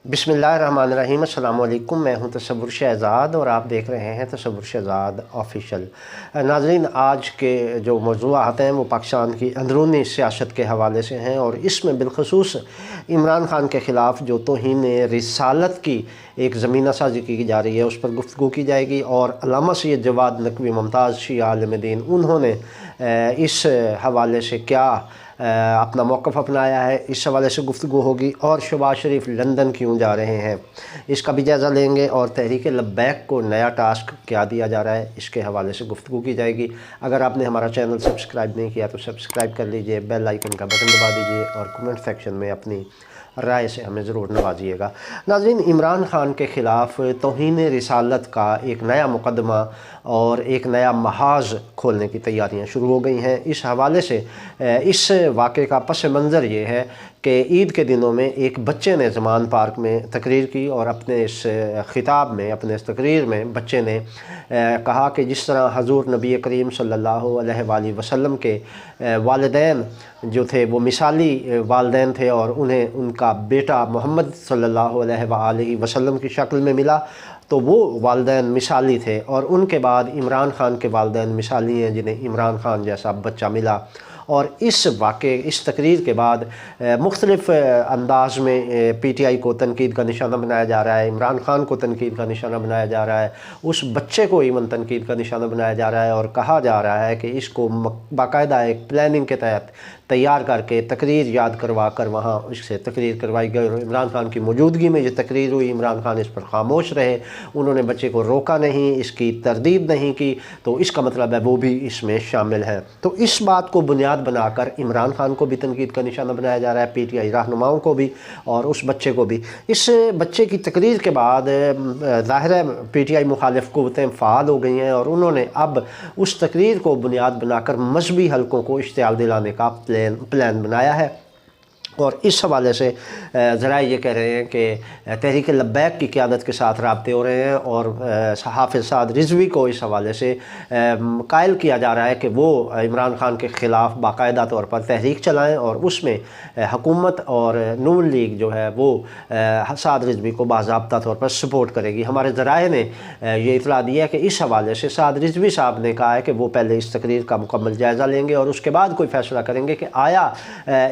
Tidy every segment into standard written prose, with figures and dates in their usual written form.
बिस्मिल्लाहिर्रहमानिर्रहीम। अस्सलाम वालेकुम। मैं हूं तसव्वुर शहज़ाद और आप देख रहे हैं तसव्वुर शहज़ाद ऑफिशियल। नाज़रीन, आज के जो मौज़ूआत हैं वो पाकिस्तान की अंदरूनी सियासत के हवाले से हैं और इसमें बिलखसूस इमरान खान के ख़िलाफ़ जो तौहीन रिसालत की एक ज़मीना साज़ी की जा रही है उस पर गुफ्तगू की जाएगी। और अल्लामा सैयद जवाद नक़वी मुमताज़ शिया आलिम दीन, उन्होंने इस हवाले से क्या अपना मौक़िफ़ अपनाया है, इस हवाले से गुफ्तगू होगी। और शहबाज शरीफ लंदन क्यों जा रहे हैं, इसका भी जायज़ा लेंगे। और तहरीक लब्बैक को नया टास्क क्या दिया जा रहा है, इसके हवाले से गुफ्तगू की जाएगी। अगर आपने हमारा चैनल सब्सक्राइब नहीं किया तो सब्सक्राइब कर लीजिए, बेल आइकन का बटन दबा दीजिए और कमेंट सेक्शन में अपनी राय से हमें ज़रूर नवाजिएगा। नाज़रीन, इमरान खान के ख़िलाफ़ तौहीन रिसालत का एक नया मुकदमा और एक नया महाज खोलने की तैयारियां शुरू हो गई हैं। इस हवाले से इस वाक़े का पस मंज़र ये है कि ईद के दिनों में एक बच्चे ने ज़मान पार्क में तकरीर की और अपने इस ख़िताब में, अपने इस तकरीर में बच्चे ने कहा कि जिस तरह हज़ूर नबी करीम सल्लल्लाहु अलैहि वसल्लम के वालिदैन जो थे वो मिसाली वालिदैन थे और उन्हें उनका बेटा मोहम्मद सल्लल्लाहु अलैहि वसल्लम की शक्ल में मिला, तो वो वालिदैन मिसाली थे। और उनके बाद इमरान खान के वालिदैन मिसाली हैं जिन्हें इमरान खान जैसा बच्चा मिला। और इस वाक़े, इस तकरीर के बाद मुख्तलिफ़ अंदाज में PTI को तनकीद का निशाना बनाया जा रहा है, इमरान खान को तनकीद का निशाना बनाया जा रहा है, उस बच्चे को इवन तनकीद का निशाना बनाया जा रहा है। और कहा जा रहा है कि इसको बाकायदा एक प्लानिंग के तहत तैयार करके तकरीर याद करवा कर वहाँ इससे तकरीर करवाई गई और इमरान खान की मौजूदगी में ये तकरीर हुई। इमरान खान इस पर खामोश रहे, उन्होंने बच्चे को रोका नहीं, इसकी तरदीद नहीं की, तो इसका मतलब है वो भी इसमें शामिल है। तो इस बात को बुनियाद बनाकर इमरान खान को भी तनकीद का निशाना बनाया जा रहा है, PTI रहनुमाओं को भी और उस बच्चे को भी। इस बच्चे की तकरीर के बाद ज़ाहिर है PTI मुखालिफ क़ुव्वतें फ़ाल हो गई हैं और उन्होंने अब उस तकरीर को बुनियाद बनाकर मजहबी हलकों को इश्तियाल दिलाने का प्लान बनाया है। और इस हवाले से ज़रा ये कह रहे हैं कि तहरीक लब्बैक की क़यादत के साथ राब्ते हो रहे हैं और हाफ़िज़ साद रिज़वी को इस हवाले से कायल किया जा रहा है कि वो इमरान खान के ख़िलाफ़ बाकायदा तौर पर तहरीक चलाएं और उसमें हुकूमत और नून लीग जो है वो साद रिज़वी को बाज़ाब्ता तौर पर सपोर्ट करेगी। हमारे ज़राए ने ये इतला दिया कि इस हवाले से साद रिज़वी साहब ने कहा है कि वो पहले इस तकरीर का मुकम्मल जायज़ा लेंगे और उसके बाद कोई फ़ैसला करेंगे कि आया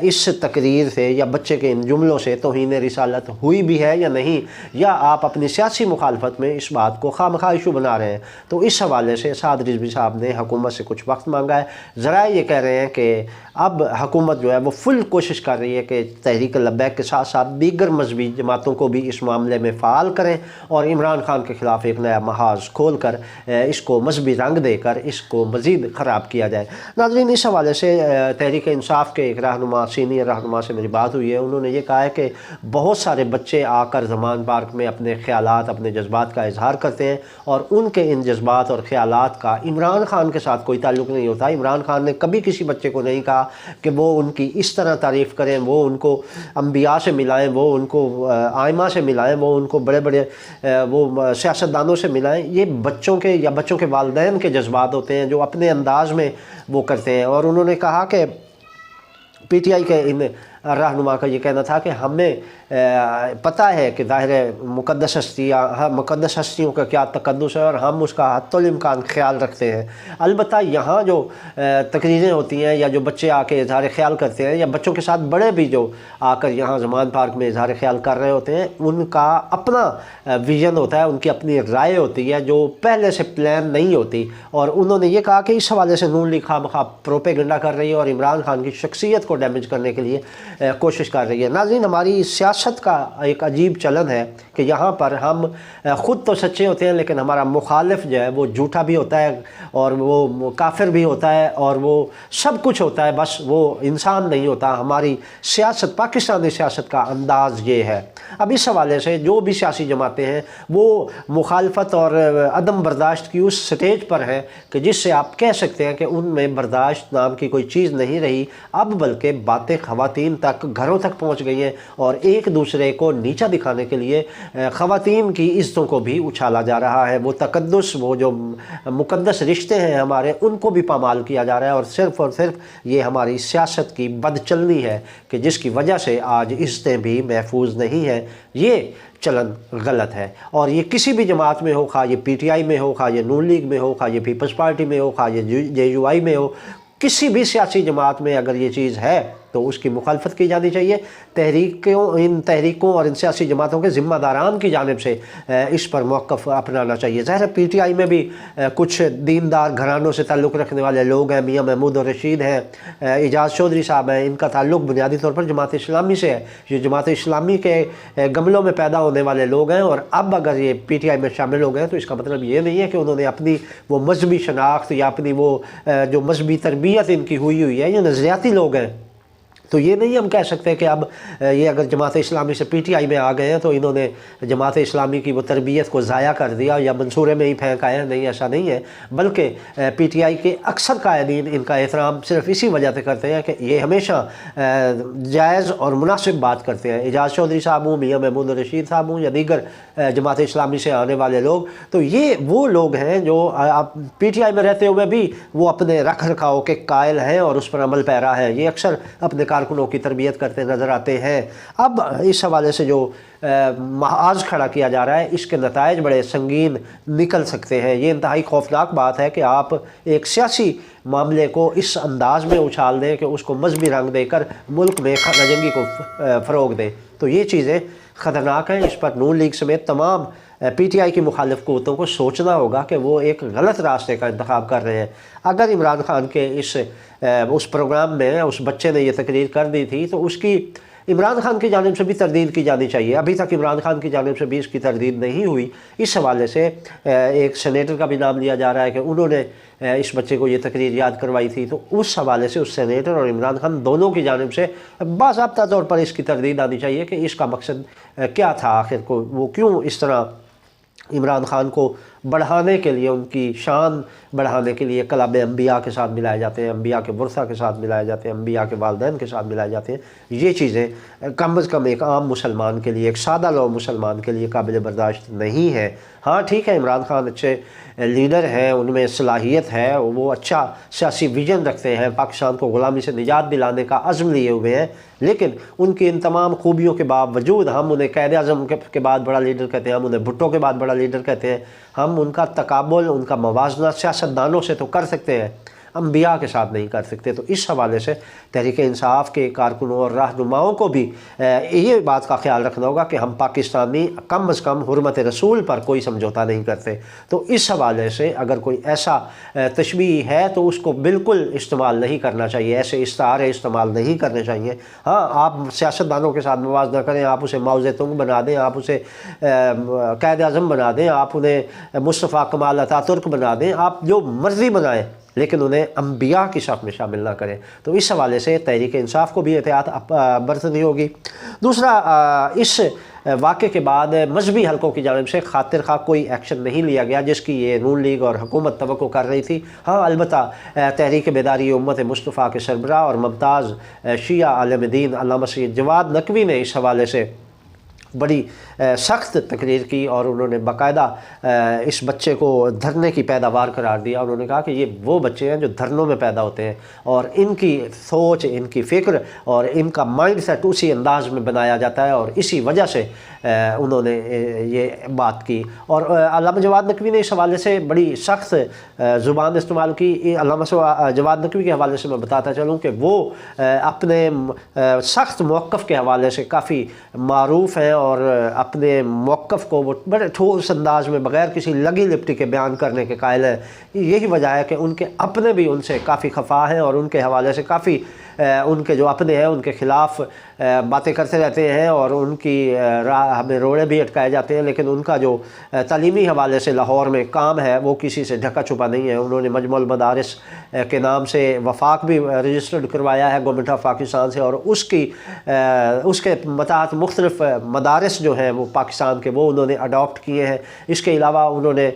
इस तकरीर से या बच्चे के इन जुमलों से तौहीन रिसालत हुई भी है या नहीं, या आप अपनी सियासी मुखालफत में इस बात को खामखा इशू बना रहे हैं। तो इस हवाले से साद रिज़वी साहब ने हुकूमत से कुछ वक्त मांगा है। ज़रा ये कह रहे हैं कि अब हुकूमत जो है वो फुल कोशिश कर रही है कि तहरीक लब्बैक के साथ साथ दीगर मजहबी जमातों को भी इस मामले में फ़ाल करें और इमरान खान के ख़िलाफ़ एक नया महाज खोल कर इसको मजहबी रंग देकर इसको मज़ीद ख़राब किया जाए। नाज़रीन, इस हवाले से तहरीक इंसाफ के एक रहनुमा, सीनियर रहनुमा से मेरी बात हुई है। उन्होंने ये कहा है कि बहुत सारे बच्चे आकर ज़मान पार्क में अपने ख़यालात, अपने जज्बात का इजहार करते हैं और उनके इन जज्बात और ख़यालात का इमरान खान के साथ कोई ताल्लुक़ नहीं होता। इमरान खान ने कभी किसी बच्चे को नहीं कहा कि वो उनकी इस तरह तारीफ़ करें, वो उनको अम्बिया से मिलाएं, वो उनको आइमा से मिलाएं, वो उनको बड़े बड़े वो सियासतदानों से मिलाएं। ये बच्चों के या बच्चों के वालिदैन के जज्बात होते हैं जो अपने अंदाज में वो करते हैं। और उन्होंने कहा कि PTI के इन रहनुमा का ये कहना था कि हमें पता है कि ज़ाहिर है मुक़द्दस हस्तियाँ, मुक़द्दस हस्तियों का क्या तक़द्दुस है और हम उसका हत्तुल इम्कान ख्याल रखते हैं। अलबत्ता यहाँ जो तकरीरें होती हैं या जो बच्चे आके इज़हार ख्याल करते हैं या बच्चों के साथ बड़े भी जो आकर यहाँ ज़मान पार्क में इज़हार ख्याल कर रहे होते हैं, उनका अपना विज़न होता है, उनकी अपनी राय होती है जो पहले से प्लान नहीं होती। और उन्होंने ये कहा कि इस हवाले से नून लीग खामखा प्रोपेगेंडा कर रही है और इमरान खान की शख्सियत को डैमेज करने के लिए कोशिश कर रही है। नाज़रीन, हमारी सियासत का एक अजीब चलन है कि यहाँ पर हम ख़ुद तो सच्चे होते हैं लेकिन हमारा मुखालिफ जो है वो झूठा भी होता है और वो काफिर भी होता है और वो सब कुछ होता है, बस वो इंसान नहीं होता। हमारी सियासत, पाकिस्तानी सियासत का अंदाज़ ये है। अब इस हवाले से जो भी सियासी जमातें हैं वो मुखालफत और अदम बर्दाश्त की उस स्टेज पर हैं कि जिससे आप कह सकते हैं कि उनमें बर्दाश्त नाम की कोई चीज़ नहीं रही। अब बल्कि बातें ख़वातीन تک گھروں تک پہنچ گئی ہیں اور ایک دوسرے کو نیچا دکھانے کے لیے خواتین کی عزتوں کو بھی اچھالا جا رہا ہے، وہ تقدس، وہ جو مقدس رشتے ہیں ہمارے، ان کو بھی پامال کیا جا رہا ہے، اور صرف یہ ہماری سیاست کی بد چلنی ہے کہ جس کی وجہ سے آج عزتیں بھی محفوظ نہیں ہیں۔ یہ چلن غلط ہے، اور یہ کسی بھی جماعت میں ہو، خواہ یہ پی ٹی آئی میں ہو، خواہ یہ نون لیگ میں ہو، خواہ یہ پیپلز پارٹی میں ہو، خواہ یہ جے یو آئی میں ہو، کسی بھی سیاسی جماعت میں اگر یہ چیز ہے تو اس کی مخالفت کی جانی چاہیے۔ ان تحریکوں اور ان سیاسی جماعتوں کے ذمہ داران کی جانب سے اس پر موقف اپنانا چاہیے۔ ظاہر ہے پی ٹی آئی میں بھی کچھ دیندار گھرانوں سے تعلق رکھنے والے لوگ ہیں، میاں محمود الرشید ہیں، اعجاز چودھری صاحب ہیں، ان کا تعلق بنیادی طور پر جماعت اسلامی سے ہے۔ یہ جماعت اسلامی کے گملوں میں پیدا ہونے والے لوگ ہیں، اور اب اگر یہ پی ٹی آئی میں شامل ہو گئے تو اس کا مطلب یہ نہیں ہے کہ انہوں نے اپنی وہ مذہبی شناخت یا اپنی وہ جو مذہبی تربیت ان کی ہوئی ہے، یہ نظریاتی لوگ ہیں۔ تو یہ نہیں ہم کہہ سکتے کہ اب یہ اگر جماعت اسلامی سے پی ٹی آئی میں آ گئے ہیں تو انہوں نے جماعت اسلامی کی وہ تربیت کو ضائع کر دیا یا منصورے میں ہی پھینک آئے ہیں۔ نہیں، ایسا نہیں ہے، بلکہ پی ٹی آئی کے اکثر قائدین ان کا احترام صرف اسی وجہ سے کرتے ہیں کہ یہ ہمیشہ جائز اور مناسب بات کرتے ہیں۔ اعجاز چودھری صاحب ہوں، میاں محمود الرشید صاحب ہوں، یا دیگر جماعت اسلامی سے آنے والے لوگ، تو یہ وہ لوگ ہیں جو پی ٹی آئی میں رہتے ہوئے بھی وہ اپنے رکھ رکھاؤ کے قائل ہیں اور اس پر عمل پیرا ہیں۔ یہ اکثر اپنے کارکنوں کی تربیت کرتے نظر آتے ہیں۔ اب اس حوالے سے جو محاذ کھڑا کیا جا رہا ہے، اس کے نتائج بڑے سنگین نکل سکتے ہیں۔ یہ انتہائی خوفناک بات ہے کہ آپ ایک سیاسی معاملے کو اس انداز میں اچھال دیں کہ اس کو مذہبی رنگ دے کر ملک میں خانہ جنگی کو فروغ دیں، تو یہ چیزیں خطرناک ہیں۔ اس پر نون لیگ سمیت تمام پی ٹی آئی کی مخالف قوتوں کو سوچنا ہوگا کہ وہ ایک غلط راستے کا انتخاب کر رہے ہیں۔ اگر عمران خان کے اس پروگرام میں اس بچے نے یہ تقریر کر دی تھی تو اس کی عمران خان کی جانب سے بھی تردید کی جانی چاہیے۔ ابھی تک عمران خان کی جانب سے بھی اس کی تردید نہیں ہوئی۔ اس حوالے سے ایک سینیٹر کا بھی نام لیا جا رہا ہے کہ انہوں نے اس بچے کو یہ تقریر یاد کروائی تھی، تو اس حوالے سے اس سینیٹر اور عمران خان دونوں کی جانب سے باضابطہ طور پر اس کی تردید آنی چاہیے کہ اس کا مقصد کیا تھا، آخر کو وہ کیوں اس طرح عمران خان کو بڑھانے کے لیے، ان کی شان بڑھانے کے لیے کلاب انبیاء کے ساتھ ملائے جاتے ہیں، انبیاء کے ورثہ کے ساتھ ملائے جاتے ہیں، انبیاء کے والدین کے ساتھ ملائے جاتے ہیں۔ یہ چیزیں کم از کم ایک عام مسلمان کے لیے، ایک سادہ لو مسلمان کے لیے قابل برداشت نہیں ہے۔ ہاں ٹھیک ہے، عمران خان اچھے لیڈر ہیں، ان میں صلاحیت ہے، وہ اچھا سیاسی ویژن رکھتے ہیں، پاکستان کو غلامی سے نجات دلانے کا عزم لیے ہوئے ہیں، لیکن ان کی ان تمام خوبیوں کے باوجود ہم انہیں قائد اعظم کے بعد بڑا لیڈر کہتے ہیں، ہم انہیں بھٹو کے بعد بڑا لیڈر کہتے ہیں۔ ہم ان کا تقابل، ان کا موازنہ سیاستدانوں سے تو کر سکتے ہیں، انبیاء کے ساتھ نہیں کر سکتے۔ تو اس حوالے سے تحریک انصاف کے کارکنوں اور رہنماؤں کو بھی یہ بات کا خیال رکھنا ہوگا کہ ہم پاکستانی کم از کم حرمت رسول پر کوئی سمجھوتا نہیں کرتے۔ تو اس حوالے سے اگر کوئی ایسا تشبیہ ہے تو اس کو بالکل استعمال نہیں کرنا چاہیے، ایسے استعارے استعمال نہیں کرنے چاہیے۔ ہاں، آپ سیاستدانوں کے ساتھ موازنہ کریں، آپ اسے ماؤ زیتونگ بنا دیں، آپ اسے قائد اعظم بنا دیں، آپ انہیں مصطفیٰ کمال اتاترک ترک بنا دیں، آپ جو مرضی بنائیں، لیکن انہیں انبیاء کی صف میں شامل نہ کریں۔ تو اس حوالے سے تحریک انصاف کو بھی احتیاط برتنی ہوگی۔ دوسرا، اس واقعے کے بعد مذہبی حلقوں کی جانب سے خاطر خواہ کوئی ایکشن نہیں لیا گیا جس کی یہ نون لیگ اور حکومت توقع کر رہی تھی۔ ہاں، البتہ تحریک بیداری امت مصطفیٰ کے سربراہ اور ممتاز شیعہ عالم دین علامہ سید جواد نقوی نے اس حوالے سے بڑی سخت تقریر کی، اور انہوں نے باقاعدہ اس بچے کو دھرنے کی پیداوار قرار دیا۔ انہوں نے کہا کہ یہ وہ بچے ہیں جو دھرنوں میں پیدا ہوتے ہیں، اور ان کی سوچ، ان کی فکر اور ان کا مائنڈ سیٹ اسی انداز میں بنایا جاتا ہے، اور اسی وجہ سے انہوں نے یہ بات کی۔ اور علامہ جواد نقوی نے اس حوالے سے بڑی سخت زبان استعمال کی۔ علامہ جواد نقوی کے حوالے سے میں بتاتا چلوں کہ وہ اپنے سخت موقف کے حوالے سے کافی معروف ہیں، اور اپنے موقف کو وہ بڑے ٹھوس انداز میں بغیر کسی لگی لپٹی کے بیان کرنے کے قائل ہیں۔ یہی وجہ ہے کہ ان کے اپنے بھی ان سے کافی خفا ہیں، اور ان کے حوالے سے کافی ان کے جو اپنے ہیں ان کے خلاف باتیں کرتے رہتے ہیں، اور ان کی ہمیں روڑے بھی اٹکائے جاتے ہیں، لیکن ان کا جو تعلیمی حوالے سے لاہور میں کام ہے وہ کسی سے ڈھکا چھپا نہیں ہے۔ انہوں نے مجمع المدارس کے نام سے وفاق بھی رجسٹرڈ کروایا ہے گورنمنٹ آف پاکستان سے، اور اس کے متحت مختلف مدارس جو ہیں وہ پاکستان کے وہ انہوں نے اڈاپٹ کیے ہیں۔ اس کے علاوہ انہوں نے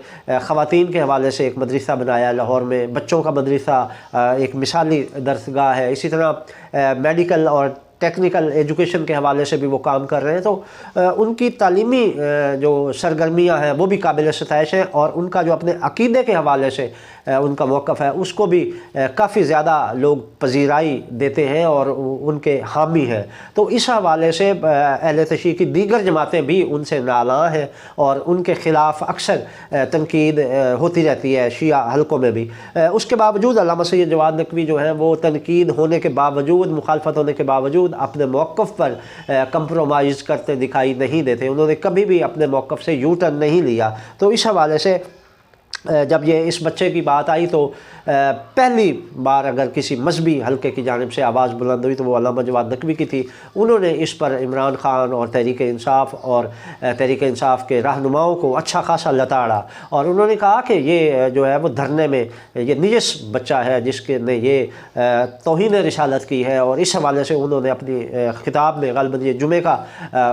خواتین کے حوالے سے ایک مدرسہ بنایا ہے لاہور میں، بچوں کا مدرسہ ایک مثالی درسگاہ ہے۔ اسی طرح میڈیکل اور टेक्निकल एजुकेशन के हवाले से भी वो काम कर रहे हैं। तो उनकी तालीमी जो सरगर्मियाँ हैं वो भी काबिल सताइश हैं, और उनका जो अपने अक़ीदे के हवाले से उनका मौक़िफ़ है उसको भी काफ़ी ज़्यादा लोग पजीराई देते हैं और उनके हामी हैं। तो इस हवाले से अहले तशय्युअ की दीगर जमातें भी उनसे नालां हैं और उनके ख़िलाफ़ अक्सर तनकीद होती रहती है शिया हलकों में भी। उसके बावजूद अल्लामा सैयद जवाद नकवी जो हैं वो तनकीद होने के बावजूद, मुखालफत होने के बावजूद अपने मौक़िफ़ पर कंप्रोमाइज़ करते दिखाई नहीं देते। उन्होंने कभी भी अपने मौक़िफ़ से यू टर्न नहीं लिया। तो इस हवाले से जब ये इस बच्चे की बात आई तो पहली बार अगर किसी मजहबी हल्के की जानिब से आवाज़ बुलंद हुई तो वो अल्लामा जवाद नकवी की थी। उन्होंने इस पर इमरान ख़ान और तहरीक इंसाफ और तहरीक इंसाफ के रहनुमाओं को अच्छा खासा लताड़ा, और उन्होंने कहा कि ये जो है वो धरने में ये निजस बच्चा है जिसके ने ये तौहीन रिसालत की है। और इस हवाले से उन्होंने अपनी खिताब में ग़ालिबन ये जुमे का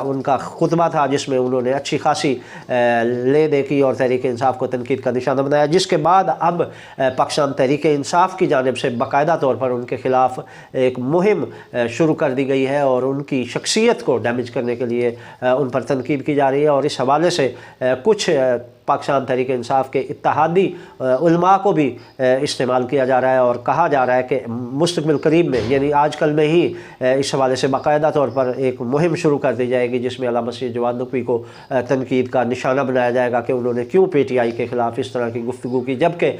उनका खुतबा था जिसमें उन्होंने अच्छी खासी ले दे की और तहरीक इंसाफ को तनकीद का निशाना बनाया, जिसके बाद अब पाकिस्तान तहरीक इंसाफ की जानिब से बाकायदा तौर पर उनके ख़िलाफ़ एक मुहिम शुरू कर दी गई है और उनकी शख्सियत को डैमेज करने के लिए उन पर तनकीद की जा रही है। और इस हवाले से कुछ पाकिस्तान तहरीक इंसाफ के इत्तेहादी उलमा को भी इस्तेमाल किया जा रहा है और कहा जा रहा है कि मुस्तक़बिल करीब में यानी आजकल में ही इस हवाले से बाकायदा तौर पर एक मुहिम शुरू कर दी जाएगी जिसमें अल्लामा सैयद जवाद नकवी को तनकीद का निशाना बनाया जाएगा कि उन्होंने क्यों PTI के ख़िलाफ़ इस तरह की गुफ्तगू की, जबकि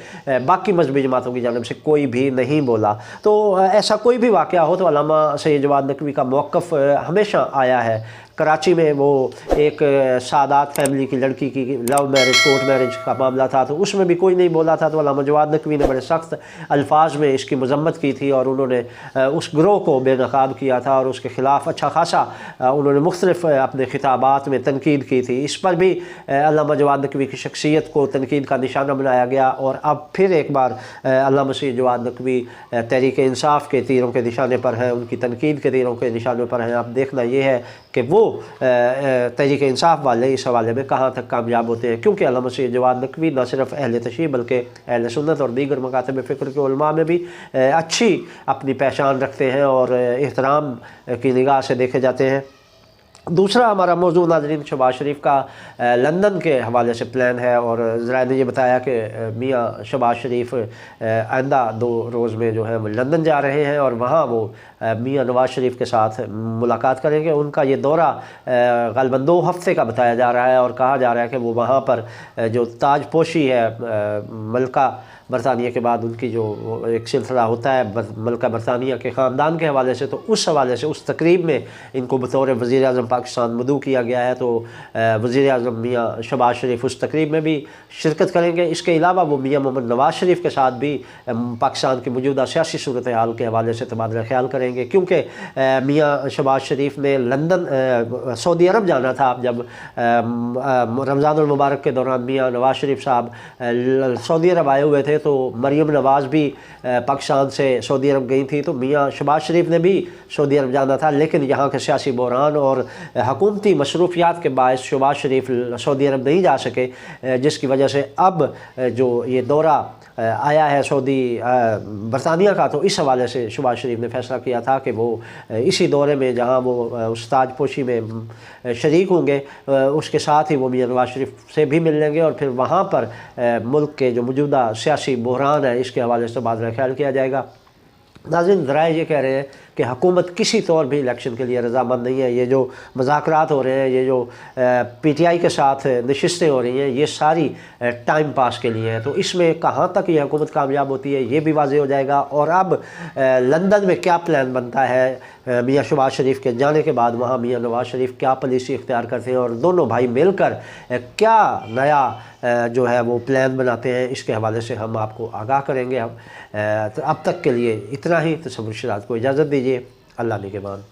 बाकी मजहबी जमातों की जानिब से कोई भी नहीं बोला। तो ऐसा कोई भी वाक़या हो तो अल्लामा सैयद जवाद नकवी का मौक़िफ़ हमेशा आया है। कराची में वो एक सादात फैमिली की लड़की की लव मैरिज, कोर्ट मैरिज का मामला था, तो उसमें भी कोई नहीं बोला था। तो अल्लामा जवाद नकवी ने बड़े सख्त अल्फाज में इसकी मजम्मत की थी और उन्होंने उस ग्रोह को बेनकाब किया था और उसके ख़िलाफ़ अच्छा खासा उन्होंने मुख्तलिफ अपने खिताबात में तनकीद की थी। इस पर भी अल्लामा जवाद नकवी की शख्सियत को तनकीद का निशाना बनाया गया। और अब फिर एक बार अल्लामा सैयद जवाद नकवी तहरीक इंसाफ के तीरों के निशाने पर हैं, उनकी तनकीद के तीरों के निशाने पर हैं। अब देखना ये है कि वो तहरीक इंसाफ वाले इस हवाले में कहाँ तक कामयाब होते हैं, क्योंकि अल्लामा सैयद जवाद नकवी न सिर्फ अहले तशय्युअ बल्कि अहले सुन्नत और दीगर मकातब फ़िक्र के उलमा में भी अच्छी अपनी पहचान रखते हैं और एहतराम की निगाह से देखे जाते हैं। दूसरा हमारा मौजू नाज़रीन शहबाज शरीफ का लंदन के हवाले से प्लान है और ज़राए ने ये बताया कि मियाँ शहबाज शरीफ आइंदा 2 रोज़ में जो है वो लंदन जा रहे हैं और वहाँ वो मियाँ नवाज़ शरीफ के साथ मुलाकात करेंगे। उनका ये दौरा ग़ालिबन 2 हफ़्ते का बताया जा रहा है और कहा जा रहा है कि वो वहाँ पर जो ताजपोशी है मलका बरतानिया के बाद उनकी जो एक सिलसिला होता है मलका बरतानिया के ख़ानदान के हवाले से, तो उस हवाले से उस तकरीब में इनको बतौर वज़ीर आज़म पाकिस्तान मदऊ किया गया है। तो वज़ीर आज़म मियाँ शहबाज शरीफ उस तकरीब में भी शिरकत करेंगे। इसके अलावा वो मियाँ मोहम्मद नवाज़ शरीफ के साथ भी पाकिस्तान की मौजूदा सियासी सूरत हाल के हवाले से तबादला ख्याल करेंगे, क्योंकि मियाँ शहबाज शरीफ ने लंदन सऊदी अरब जाना था। जब रमज़ानुल मुबारक के दौरान मियाँ नवाज़ शरीफ साहब सऊदी अरब आए हुए थे तो मरीम नवाज़ भी पाकिस्तान से सऊदी अरब गई थी, तो मियाँ शहबाज शरीफ ने भी सऊदी अरब जाना था, लेकिन यहाँ के सियासी बहरान और हुकूमती मसरूफियात के बायस शहबाज शरीफ सऊदी अरब नहीं जा सके, जिसकी वजह से अब जो ये दौरा आया है सऊदी बरतानिया का, तो इस हवाले से शहबाज शरीफ ने फ़ैसला किया था कि वो इसी दौरे में जहाँ वो उस ताजपोशी में शरीक होंगे उसके साथ ही वो मियाँ नवाज़ शरीफ से भी मिल लेंगे और फिर वहाँ पर मुल्क के जो मौजूदा सियासी बहरान है इसके हवाले से तबादला ख्याल किया जाएगा। नाज़रीन ज़राए ये कह रहे हैं कि हुकूमत किसी तौर भी इलेक्शन के लिए रज़ामंद नहीं है। ये जो मुज़ाकरात हो रहे हैं, ये जो PTI के साथ नशिस्तें हो रही हैं, ये सारी टाइम पास के लिए हैं। तो इसमें कहाँ तक ये हुकूमत कामयाब होती है ये भी वाज़ेह हो जाएगा। और अब लंदन में क्या प्लान बनता है मियाँ शहबाज शरीफ के जाने के बाद, वहाँ मियाँ नवाज़ शरीफ क्या पॉलिसी इख्तियार करते हैं और दोनों भाई मिलकर क्या नया जो है वो प्लान बनाते हैं, इसके हवाले से हम आपको आगाह करेंगे। तो अब तक के लिए इतना ही। तसव्वुर शरात को इजाज़त दीजिए। अल्लाह निगहबान।